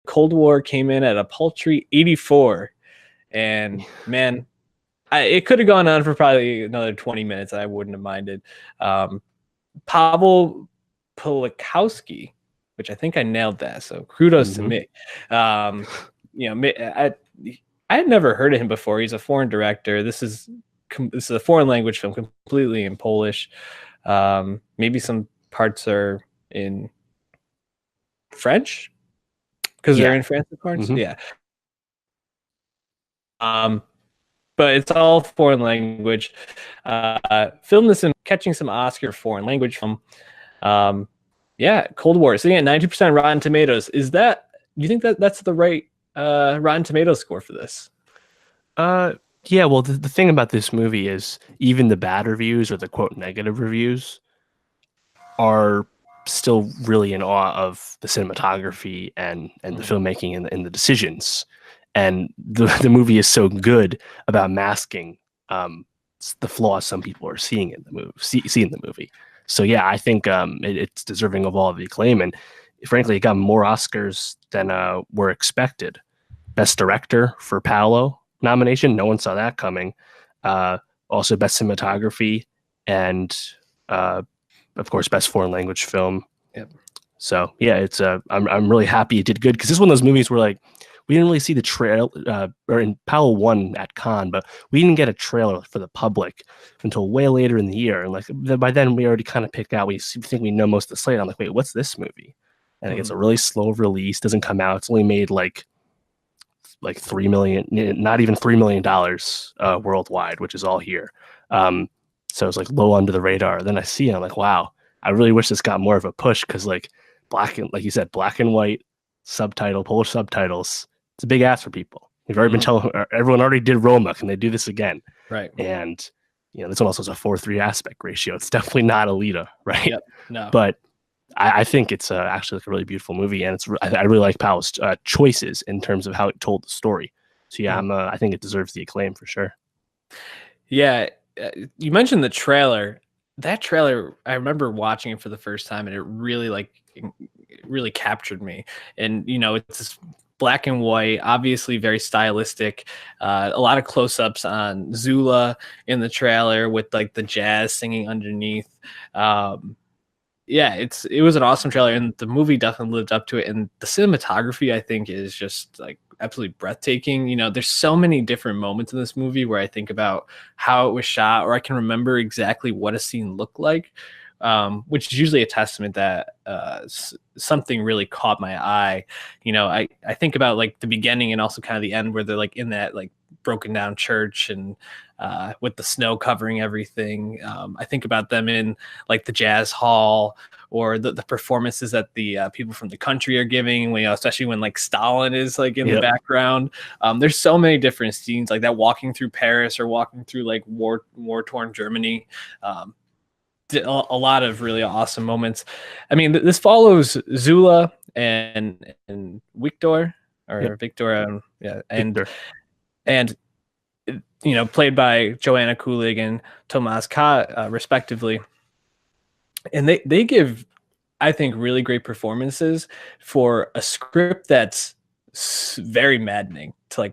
Cold War came in at a paltry 84. And man, it could have gone on for probably another 20 minutes. I wouldn't have minded. Pavel Polikowski, which I think I nailed that. So kudos to me. I had never heard of him before. He's a foreign director. This is a foreign language film, completely in Polish. Maybe some parts are in French because they're in France, of course. Yeah. But it's all foreign language. Filmed this in catching some Oscar foreign language film. Cold War sitting at 92% Rotten Tomatoes. Do you think that's the right Rotten Tomatoes score for this? Yeah, well, the thing about this movie is even the bad reviews or the quote negative reviews are still really in awe of the cinematography and the filmmaking and the decisions. And the movie is so good about masking the flaws some people are seeing in the movie. So yeah, I think it's deserving of all the acclaim, and frankly, it got more Oscars than were expected. Best Director for Paolo nomination, no one saw that coming. Also, Best Cinematography, and of course, Best Foreign Language Film. Yep. So yeah, it's I'm really happy it did good, because this is one of those movies where like we didn't really see the trailer, or in Paolo won at Cannes, but we didn't get a trailer for the public until way later in the year. And like by then, we already kind of picked out. We think we know most of the slate. I'm like, wait, what's this movie? And it gets a really slow release. Doesn't come out. It's only made like $3 million, not even $3 million worldwide, which is all here. So it's like low under the radar. Then I see it, I'm like, wow, I really wish this got more of a push, because like like you said, black and white subtitle, Polish subtitles. It's a big ask for people. We've already been telling everyone already did Roma. Can they do this again? Right. And this one also has a 4:3 aspect ratio. It's definitely not Alita, right? Yep. No. But I think it's actually like a really beautiful movie, and I really like Paolo's choices in terms of how it told the story. So yeah, I think it deserves the acclaim for sure. Yeah, you mentioned the trailer. That trailer, I remember watching it for the first time, and it really captured me. And it's this black and white, obviously very stylistic. A lot of close-ups on Zula in the trailer with like the jazz singing underneath. It was an awesome trailer, and the movie definitely lived up to it. And the cinematography, I think, is just like absolutely breathtaking. There's so many different moments in this movie where I think about how it was shot, or I can remember exactly what a scene looked like, which is usually a testament that something really caught my eye. I think about like the beginning and also kind of the end, where they're like in that like broken down church and with the snow covering everything. I think about them in like the jazz hall, or the performances that the people from the country are giving, especially when like Stalin is like in the background. There's so many different scenes like that, walking through Paris or walking through like war-torn Germany. A lot of really awesome moments. I mean, this follows Zula and Victor, or Victor, and played by Joanna Kulig and Tomasz Ka, respectively. And they give, I think, really great performances for a script that's very maddening to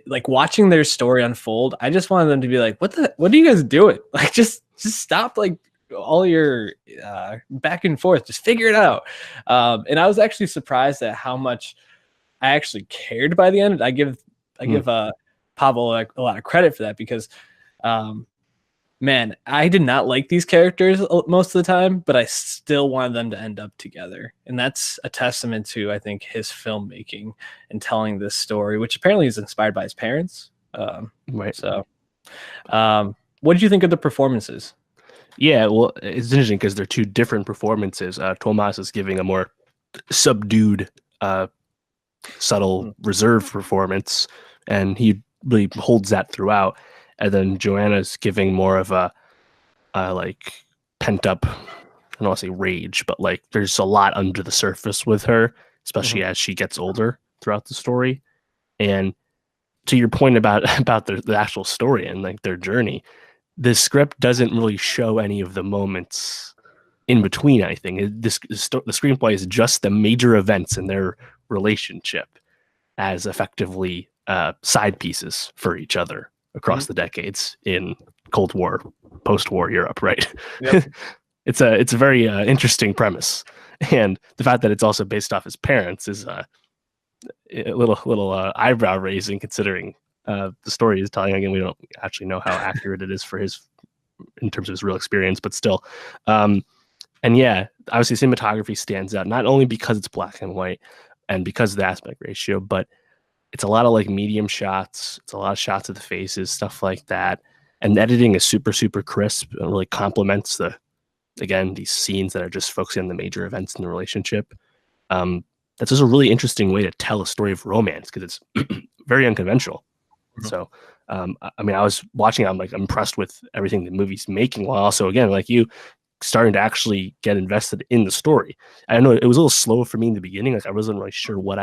like watching their story unfold. I just wanted them to be like, what are you guys doing? Like, just stop like all your back and forth, just figure it out. And I was actually surprised at how much I actually cared by the end. I give Pavel a lot of credit for that, because man, I did not like these characters most of the time, but I still wanted them to end up together. And that's a testament to, I think, his filmmaking and telling this story, which apparently is inspired by his parents. Right. So what did you think of the performances? Yeah, well, it's interesting because they're two different performances. Tomas is giving a more subdued, subtle, reserved performance, and he really holds that throughout. And then Joanna's giving more of a like pent up, I don't want to say rage, but like there's a lot under the surface with her, especially as she gets older throughout the story. And to your point about the actual story and like their journey, the script doesn't really show any of the moments in between anything. The screenplay is just the major events and their relationship as effectively side pieces for each other across Mhm. the decades in Cold War, post-war Europe, right? Yep. It's a very interesting premise, and the fact that it's also based off his parents is a little eyebrow raising, considering the story is telling. Again, we don't actually know how accurate it is for his in terms of his real experience, but still. Um, and yeah, obviously cinematography stands out not only because it's black and white and because of the aspect ratio, but it's a lot of like medium shots. It's a lot of shots of the faces, stuff like that. And the editing is super crisp and really complements these scenes that are just focusing on the major events in the relationship. Um, that's just a really interesting way to tell a story of romance because it's very unconventional. Mhm. So, I mean, I was watching, I'm like impressed with everything the movie's making, while also, again, like you, starting to actually get invested in the story. I know it was a little slow for me in the beginning. Like I wasn't really sure what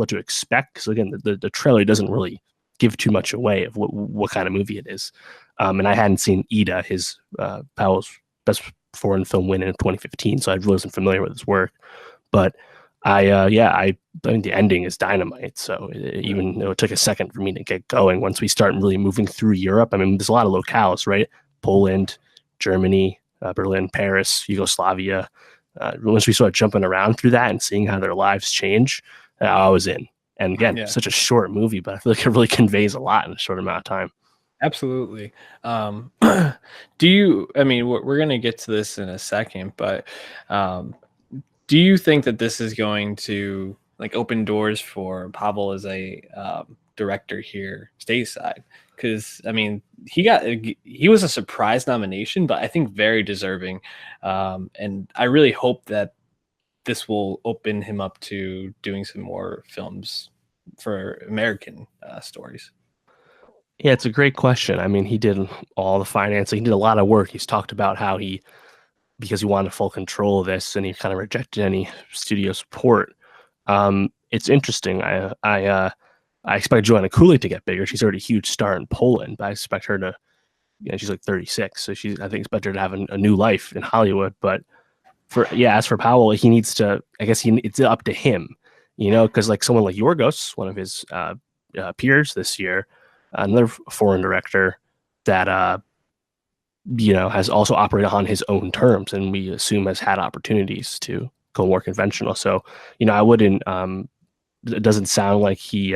to expect. Because again, the trailer doesn't really give too much away of what kind of movie it is. And I hadn't seen Ida, his Powell's best foreign film win in 2015, so I really wasn't familiar with his work. But I think the ending is dynamite. So even though it took a second for me to get going, once we start really moving through Europe, I mean, there's a lot of locales, right? Poland, Germany, Berlin, Paris, Yugoslavia. Once we start jumping around through that and seeing how their lives change, I was in. And again, Yeah. such a short movie, but I feel like it really conveys a lot in a short amount of time. Absolutely. Um, I mean, we're going to get to this in a second, but um, do you think that this is going to like open doors for Pavel as a director here stateside? Because I mean, he was a surprise nomination, but I think very deserving. And I really hope that this will open him up to doing some more films for American stories. Yeah, it's a great question. I mean, he did all the financing, he did a lot of work. He's talked about how because he wanted full control of this and he kind of rejected any studio support. It's interesting. I expect Joanna Kulig to get bigger. She's already a huge star in Poland, but I expect her to, she's like 36, so I think expect her to have a new life in Hollywood. But as for Powell, he needs to. I guess it's up to him, because like someone like Yorgos, one of his peers this year, another foreign director that has also operated on his own terms, and we assume has had opportunities to go more conventional. So, I wouldn't. It doesn't sound like he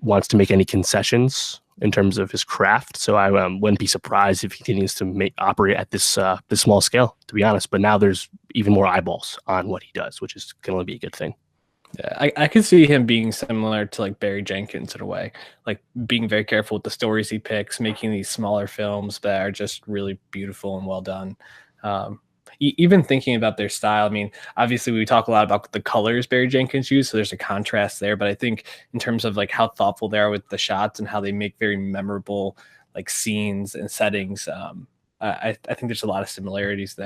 wants to make any concessions in terms of his craft. So I wouldn't be surprised if he continues to operate at this small scale, to be honest. But now there's even more eyeballs on what he does, which is going to be a good thing. Yeah, I could see him being similar to like Barry Jenkins in a way, like being very careful with the stories he picks, making these smaller films that are just really beautiful and well done. Um, Even thinking about their style, I mean, obviously we talk a lot about the colors Barry Jenkins used, so there's a contrast there. But I think in terms of like how thoughtful they are with the shots and how they make very memorable like scenes and settings, I think there's a lot of similarities there.